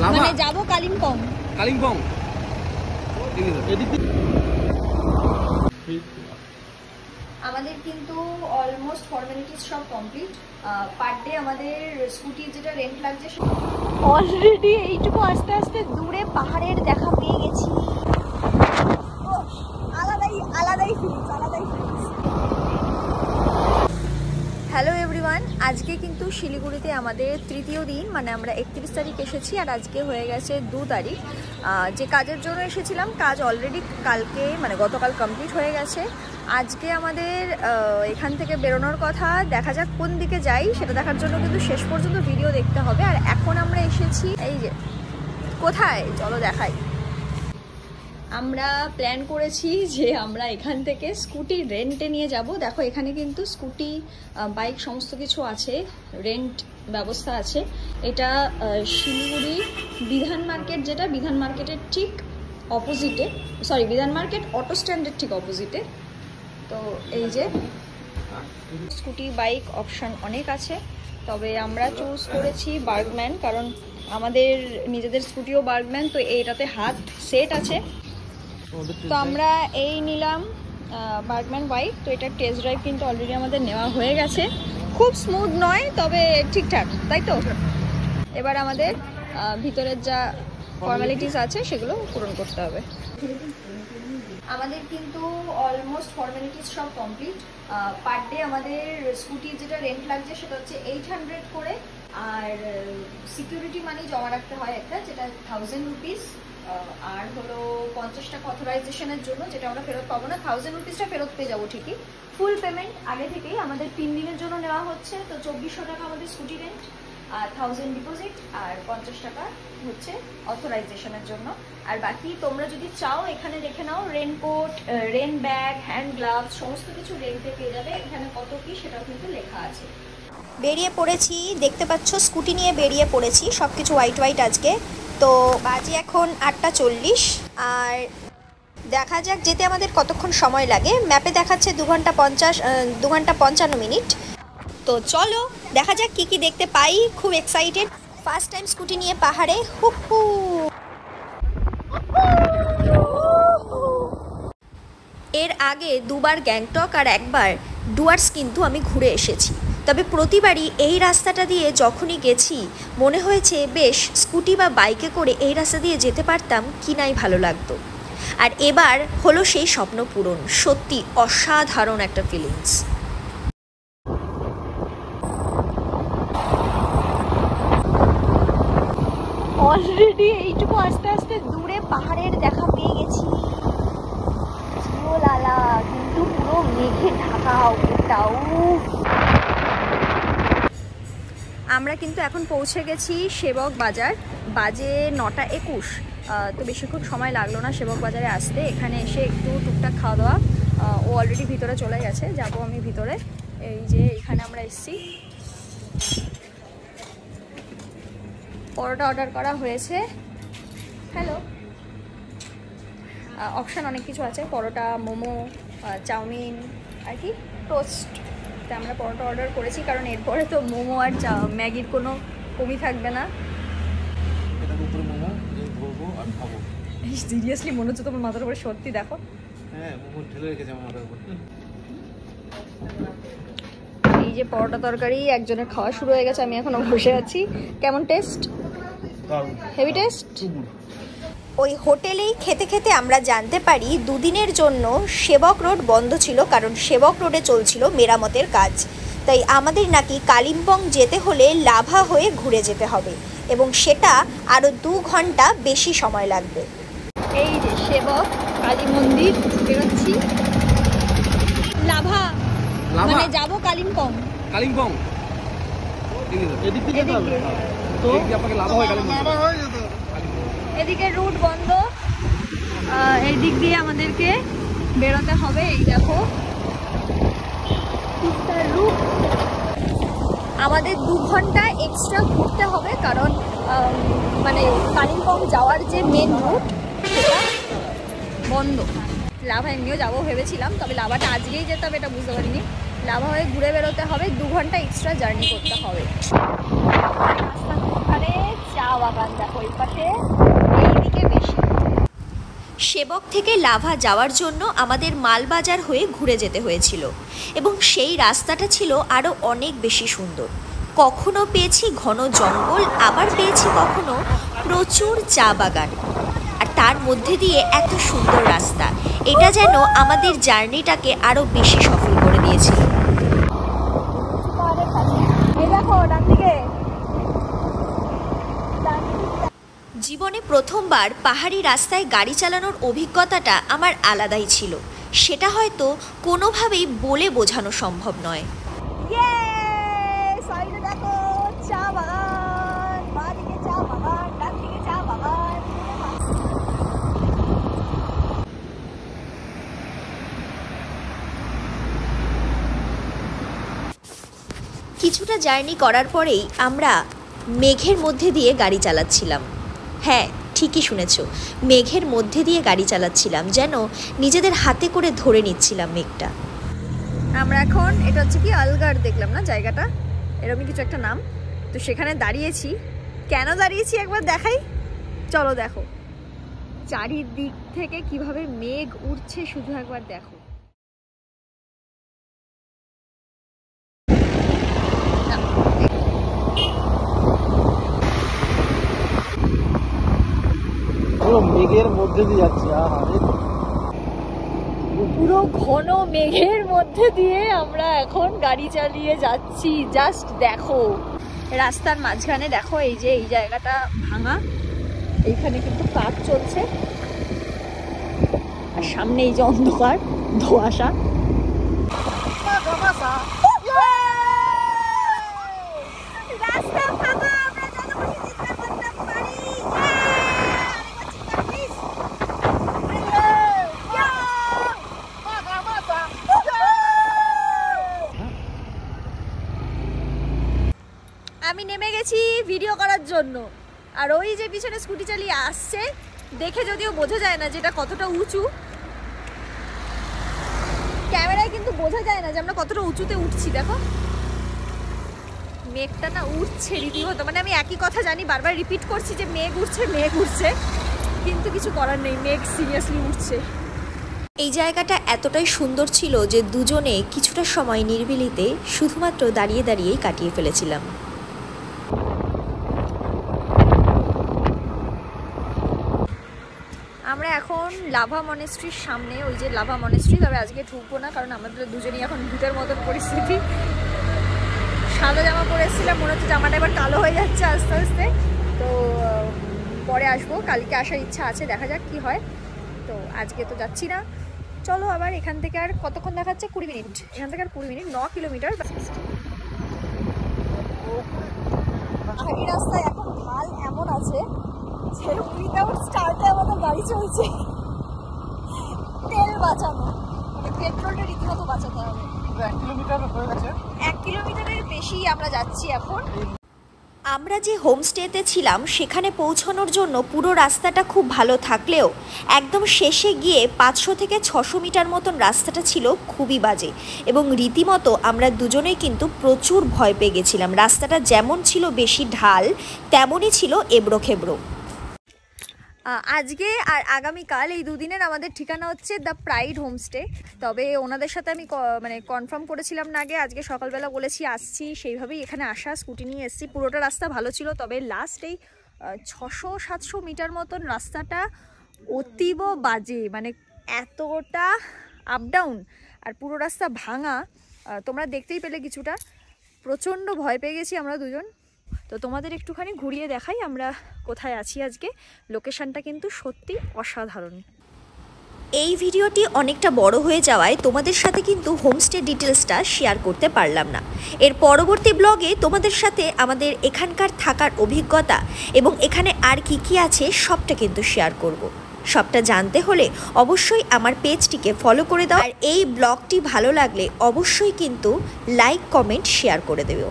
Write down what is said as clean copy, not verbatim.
মানে যাবো কালিম্পং। কালিম্পং আমাদের কিন্তু অলমোস্ট ফর্মালিটিস সব কমপ্লিট। পার ডে আমাদের স্কুটির যেটা রেন্ট লাগছে অলরেডি এইটুকু আস্তে আস্তে দূরে পাহাড়ের দেখা পেয়ে গেছি। আলাদাই ফিলিংস। হ্যালো এভরিওয়ান, আজকে কিন্তু শিলিগুড়িতে আমাদের তৃতীয় দিন, মানে আমরা 31 তারিখ এসেছি আর আজকে হয়ে গেছে 2 তারিখ। যে কাজের জন্য এসেছিলাম কাজ অলরেডি কালকে মানে গতকাল কমপ্লিট হয়ে গেছে। আজকে আমাদের এখান থেকে বেরোনোর কথা, দেখা যাক কোন দিকে যাই সেটা দেখার জন্য কিন্তু শেষ পর্যন্ত ভিডিও দেখতে হবে। আর এখন আমরা এসেছি এই যে কোথায়, চলো দেখাই। আমরা প্ল্যান করেছি যে আমরা এখান থেকে স্কুটি রেন্টে নিয়ে যাব। দেখো এখানে কিন্তু স্কুটি বাইক সমস্ত কিছু আছে, রেন্ট ব্যবস্থা আছে। এটা শিলিগুড়ি বিধান মার্কেট, যেটা বিধান মার্কেটের ঠিক অপোজিটে, সরি বিধান মার্কেট অটো স্ট্যান্ডের ঠিক অপোজিটে। তো এই যে স্কুটি বাইক অপশান অনেক আছে, তবে আমরা চুজ করেছি বার্গম্যান, কারণ আমাদের নিজেদের স্কুটিও বার্গম্যান, তো এইটাতে হাত সেট আছে। তো আমরা এই নিলাম বার্গম্যান বাইক। তো এটা টেস্ট ড্রাইভ কিন্তু অলরেডি আমাদের নেওয়া হয়ে গেছে। খুব স্মুথ নয়, তবে ঠিকঠাক, তাই তো। এবার আমাদের ভিতরের যা ফর্মালিটিস আছে সেগুলো পূরণ করতে হবে। আমাদের কিন্তু অলমোস্ট ফর্মালিটিস সব কমপ্লিট। পার ডে আমাদের স্কুটির যেটা রেন্ট লাগছে সেটা হচ্ছে 800 করে, আর সিকিউরিটি মানি জমা রাখতে হয় একটা, যেটা 1000 রুপিস, আর হলো 50 টাকা অথরাইজেশনের জন্য, যেটা আমরা ফেরত পাবো না। 1000 রুপিসটা ফেরত পেয়ে যাবো ঠিকই। ফুল পেমেন্ট আগে থেকেই আমাদের 3 দিনের জন্য নেওয়া হচ্ছে। তো 2400 টাকা আমাদের স্কুটি রেন্ট, আর 1000 ডিপোজিট, আর 50 টাকা হচ্ছে অথরাইজেশনের জন্য। আর বাকি তোমরা যদি চাও এখানে দেখে নাও, raincoat, rain bag, hand gloves সমস্ত কিছু রেন্টে পেয়ে যাবে। এখানে কত কি সেটাও কিন্তু লেখা আছে। বেরিয়ে পড়েছি, দেখতে পাচ্ছ স্কুটি নিয়ে বেরিয়ে পড়েছি, সব কিছু হোয়াইট আজকে। তো বাজে এখন 8:40, আর দেখা যাক যেতে আমাদের কতক্ষণ সময় লাগে। ম্যাপে দেখাচ্ছে 2 ঘন্টা 55 মিনিট। তো চলো দেখা যাক কি কি দেখতে পাই। খুব এক্সাইটেড, ফার্স্ট টাইম স্কুটি নিয়ে পাহাড়ে। হুহু, এর আগে 2 বার গ্যাংটক আর 1 বার ডুয়ার্স কিন্তু আমি ঘুরে এসেছি। তবে প্রতিবারই এই রাস্তাটা দিয়ে যখনই গেছি মনে হয়েছে বেশ স্কুটি বা বাইকে করে এই রাস্তা দিয়ে যেতে পারতাম কি নাই ভালো লাগতো। আর এবার হলো সেই স্বপ্ন পূরণ। সত্যি অসাধারণ একটা ফিলিংস। অলরেডি এইটুকু আস্তে আস্তে দূরে পাহাড়ের দেখা পেয়ে গেছি। লালা, কিন্তু পুরো মেঘে ঢাকা ওটাও। আমরা কিন্তু এখন পৌঁছে গেছি সেবক বাজার। বাজে 9:21। তো বেশিক্ষণ সময় লাগলো না সেবক বাজারে আসতে। এখানে এসে একটু টুকটাক খাওয়া দাওয়া, ও অলরেডি ভিতরে চলে গেছে, যাবো আমি ভিতরে। এই যে এখানে আমরা এসেছি, পরোটা অর্ডার করা হয়েছে। হ্যালো, অপশান অনেক কিছু আছে, পরোটা, মোমো, চাউমিন আর কি টোস্ট। তো আমরা পরোটা অর্ডার করেছি, কারণ এরপরে তো মোমো আর ম্যাগির কোনো কমই থাকবে না। সিরিয়াসলি মনে হচ্ছে তোমার মাথার উপরে সত্যি, দেখো। এই যে পরোটা তরকারি একজনের খাওয়া শুরু হয়ে গেছে, আমি এখনো বসে আছি। কেমন টেস্ট? Heavy taste. ওই হোটেলেই খেতে খেতে আমরা জানতে পারি 2 দিনের জন্য সেবক রোড বন্ধ ছিল, কারণ সেবক রোডে চলছিল মেরামতের কাজ। তাই আমাদের নাকি কালিম্পং যেতে হলে লাভা হয়ে ঘুরে যেতে হবে, এবং সেটা আরও 2 ঘন্টা বেশি সময় লাগবে। এই যে সেবক কালী মন্দির, বেরোচ্ছি। লাভা মানে যাবো কালিম্পং। কালিম্পং এদিকে রুট বন্ধ, এই দিক দিয়ে আমাদেরকে বেরোতে হবে। এই দেখো রুট। আমাদের 2 ঘন্টা এক্সট্রা ঘুরতে হবে, কারণ মানে কালিম্পং যাওয়ার যে মেন রুট সেটা বন্ধ। লাভা এমনিও যাবো ভেবেছিলাম, তবে লাভাটা আজকেই যেতে হবে এটা বুঝতে পারিনি। লাভা হয়ে ঘুরে বেরোতে হবে, 2 ঘন্টা এক্সট্রা জার্নি করতে হবে। রাস্তার পাশে এইদিকে বেশি। সেবক থেকে লাভা যাওয়ার জন্য আমাদের মালবাজার হয়ে ঘুরে যেতে হয়েছিল এবং সেই রাস্তাটা ছিল আরও অনেক বেশি সুন্দর। কখনো পেয়েছি ঘন জঙ্গল, আবার পেয়েছি কখনো প্রচুর চা বাগান, আর তার মধ্যে দিয়ে এত সুন্দর রাস্তা। এটা যেন আমাদের জার্নিটাকে আরও বেশি সফল করে দিয়েছিল। জীবনে প্রথমবার পাহাড়ি রাস্তায় গাড়ি চালানোর অভিজ্ঞতাটা আমার আলাদাই ছিল। সেটা হয়তো কোনোভাবেই বলে বোঝানো সম্ভব নয়। কিছুটা জার্নি করার পরেই আমরা মেঘের মধ্যে দিয়ে গাড়ি চালাচ্ছিলাম। হ্যাঁ, ঠিকই শুনেছ, মেঘের মধ্যে দিয়ে গাড়ি চালাচ্ছিলাম, যেন নিজেদের হাতে করে ধরে নিচ্ছিলাম মেঘটা। আমরা এখন, এটা হচ্ছে কি আলগার দেখলাম না জায়গাটা, এরকমই কিছু একটা নাম, তো সেখানে দাঁড়িয়েছি। কেন দাঁড়িয়েছি একবার দেখাই, চলো দেখো চারিদিক থেকে কিভাবে মেঘ উঠছে, শুধু একবার দেখো। মেঘের মধ্যে দিয়ে যাচ্ছি, পুরো ঘন মেঘের মধ্যে দিয়ে আমরা এখন গাড়ি চালিয়ে যাচ্ছি। জাস্ট দেখো রাস্তার মাঝখানে, দেখো এই যে এই জায়গাটা ভাঙা, এইখানে কিন্তু কাজ চলছে, আর সামনে এই যে অন্ধকার ধোঁয়াশা। আমি নেমে গেছি ভিডিও করার জন্য, আর ওই যে পিছনে স্কুটি চালিয়ে আসছে, দেখে যদিও বোঝা যায় না যেটা কতটা উঁচু, ক্যামেরায় কিন্তু বোঝা যায় না যে আমরা কতটা উঁচুতে উঠছি। দেখো মেঘটা না উঠছে রীতিমতো, মানে আমি একই কথা জানি, বারবার রিপিট করছি যে মেঘ উঠছে মেঘ উঠছে, কিন্তু কিছু করার নেই, মেঘ সিরিয়াসলি উঠছে। এই জায়গাটা এতটাই সুন্দর ছিল যে দুজনে কিছুটা সময় নিরিবিলিতে শুধুমাত্র দাঁড়িয়ে দাঁড়িয়েই কাটিয়ে ফেলেছিলাম। আমরা এখন লাভা মনেস্ট্রির সামনে, ওই যে লাভা মনেস্ট্রি, তবে আজকে ঢুকবো না কারণ আমাদের দুজনেই এখন ভূতের মতন পরিস্থিতি। সাদা জামা পরে এসেছিলাম, মনে হচ্ছে জামাটা এবার কালো হয়ে যাচ্ছে আস্তে আস্তে, তো পরে আসবো, কালকে আসার ইচ্ছা আছে, দেখা যাক কি হয়। তো আজকে তো যাচ্ছি না, চলো আবার এখান থেকে আর কতক্ষণ দেখাচ্ছে, 20 মিনিট, এখান থেকে আর 20 মিনিট, 9 কিলোমিটার। পাহাড়ি রাস্তায় এখন ঢাল এমন আছে যে উইদাউট স্টার্টে আমাদের গাড়ি চলছে, তেল বাঁচানো, মানে পেট্রোলটা রীতিমতো বাঁচাতে হবে। 1 কিলোমিটার হয়ে গেছে, 1 কিলোমিটারের বেশি আমরা যাচ্ছি এখন। আমরা যে হোমস্টেতে ছিলাম সেখানে পৌঁছানোর জন্য পুরো রাস্তাটা খুব ভালো থাকলেও একদম শেষে গিয়ে 500 থেকে 600 মিটার মতন রাস্তাটা ছিল খুবই বাজে, এবং রীতিমতো আমরা দুজনেই কিন্তু প্রচুর ভয় পেয়ে গেছিলাম। রাস্তাটা যেমন ছিল বেশি ঢাল, তেমনই ছিল এবড়ো খেবড়ো। আজকে আর আগামীকাল এই দুদিনের আমাদের ঠিকানা হচ্ছে দ্য প্রাইড হোমস্টে। তবে ওনাদের সাথে আমি মানে কনফার্ম করেছিলাম না আগে, আজকে সকালবেলা বলেছি আসছি, সেইভাবেই এখানে আসা, স্কুটি নিয়ে এসেছি। পুরোটা রাস্তা ভালো ছিল, তবে লাস্ট এই 600-700 মিটার মতন রাস্তাটা অতীব বাজে, মানে এতটা আপ ডাউন, আর পুরো রাস্তা ভাঙা, তোমরা দেখতেই পেলে কিছুটা। প্রচণ্ড ভয় পেয়ে গেছি আমরা দুজন। তো তোমাদের একটুখানি ঘুরিয়ে দেখাই আমরা কোথায় আছি আজকে। লোকেশনটা কিন্তু সত্যি অসাধারণ। এই ভিডিওটি অনেকটা বড় হয়ে যাওয়ায় তোমাদের সাথে কিন্তু হোমস্টে ডিটেলসটা শেয়ার করতে পারলাম না। এর পরবর্তী ব্লগে তোমাদের সাথে আমাদের এখানকার থাকার অভিজ্ঞতা এবং এখানে আর কি কি আছে সবটা কিন্তু শেয়ার করব। সবটা জানতে হলে অবশ্যই আমার পেজটিকে ফলো করে দাও, আর এই ব্লগটি ভালো লাগলে অবশ্যই কিন্তু লাইক, কমেন্ট, শেয়ার করে দেবে।